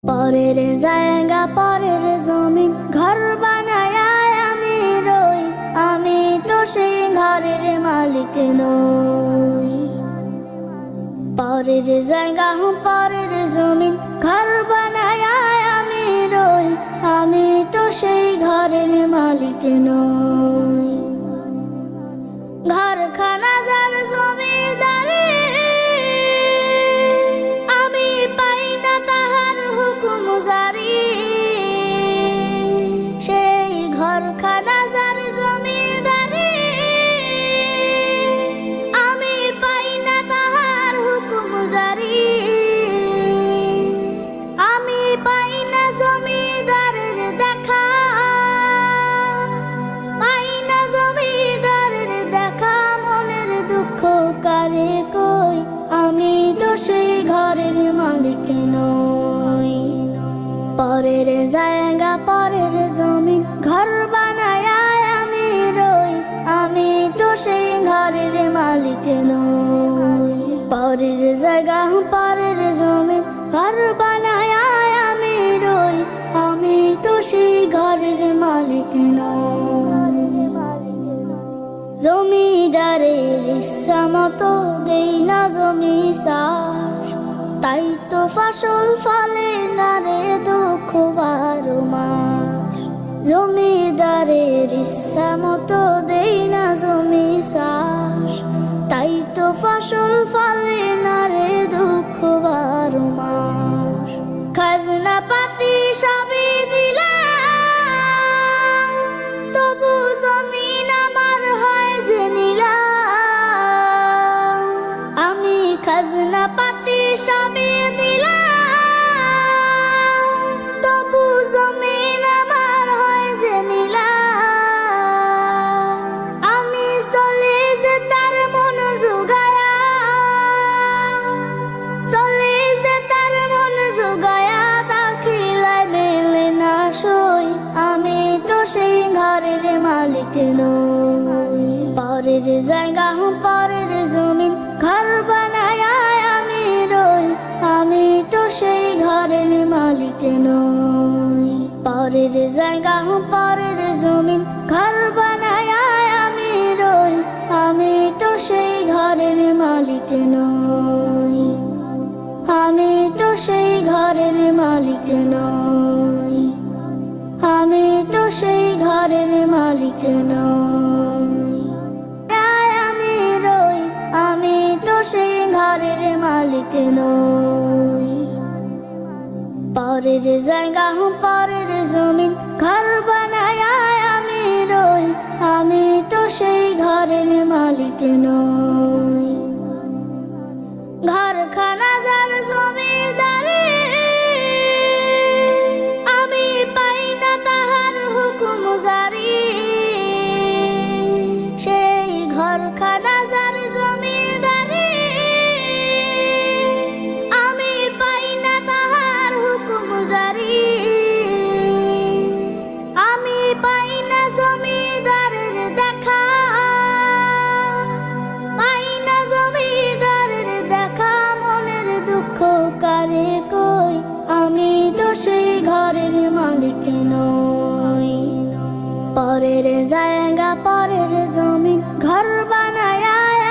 পরের জায়গা পরের জমিন ঘর বানায় আমি রই, আমি তো সেই ঘরের মালিক নই। পরের জায়গা পরের জমিন ঘর বানায় আমি রই, আমি তো সেই ঘরের মালিক নই। ঘরখানা যার জমিদারি, আমি পাই না তাহার হুকুম জারি। সেই ঘরখানা যার জমিদারি, আমি পাই না তাহার হুকুম জারি। আমি পাই না জমিদারের দেখা, পাই না জমিদারের দেখা। মনের দুঃখ কারে কই, আমি তো সেই ঘরের মালিক নই। পরের জায়গা পরের জমিন ঘর বানায় আমি রই, আমি তো সেই ঘরের মালিক নই। পরের জায়গা পরের জমিন ঘর বানায় আমি রই, আমি তো সেই ঘরের মালিক নই। জমিদারের ইচ্ছা মতো দেই না জমি চাষ, তাই তো ফসল ফলে না রে দুঃখ 12 মাস। জমিদারের ইচ্ছা মতো দেই না জমি চাষ, তাই তো ফসল ফলে না রে দুঃখ 12 মাস। খাজনা পাতি সবই দিলাম, তবু জমিন আমার হয় যে নিলাম। আমি খাজনা পাতি সবই দিলাম, তবু জমিন আমার হয় যে নিলাম। আমি চলে যে তার মন জোগায়া, চলে যে তার মন জোগায়া, দাখিলায় মেলে না সই, আমি তো সেই ঘরের মালিক নই। পরের জায়গা পরের জমিন ঘর বানায় আমি রই, আমি তো সেই ঘরের মালিক নই। পরের জায়গা পরের জমিন ঘর বানায় আমি রই, আমি তো সেই ঘরের মালিক নই। আমি তো সেই ঘরের মালিক নই, আমি তো সেই ঘরের মালিক নই। আমি রই, আমি তো সেই ঘরের মালিক নই। পরের জায়গা পরের জমিন ঘর বানায় আমি রই, আমি তো সেই ঘরের মালিক নই। ঘরখানা যার জমিদারি, আমি পাই না তাহার হুকুম জারি। সেই ঘরখানা যার জমিদারি, আমি পাই না তাহার হুকুম জারি। আমি পাই না জমিদারের দেখা, পাই না জমিদারের দেখা। মনের দুঃখ কারে কই, আমি তো সেই ঘরের মালিক নই। পরের জায়গা পরের জমিন ঘর বানায়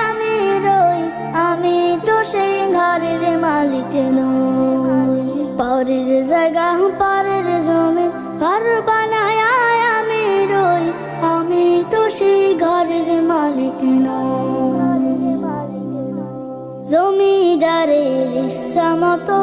আমি রই, আমি তো সেই ঘরের মালিক নই। পরের জায়গা পরের জমিন ঘর বানায় আমি রই, আমি তো সেই ঘরের মালিক নই। জমিদারের ইচ্ছা মতো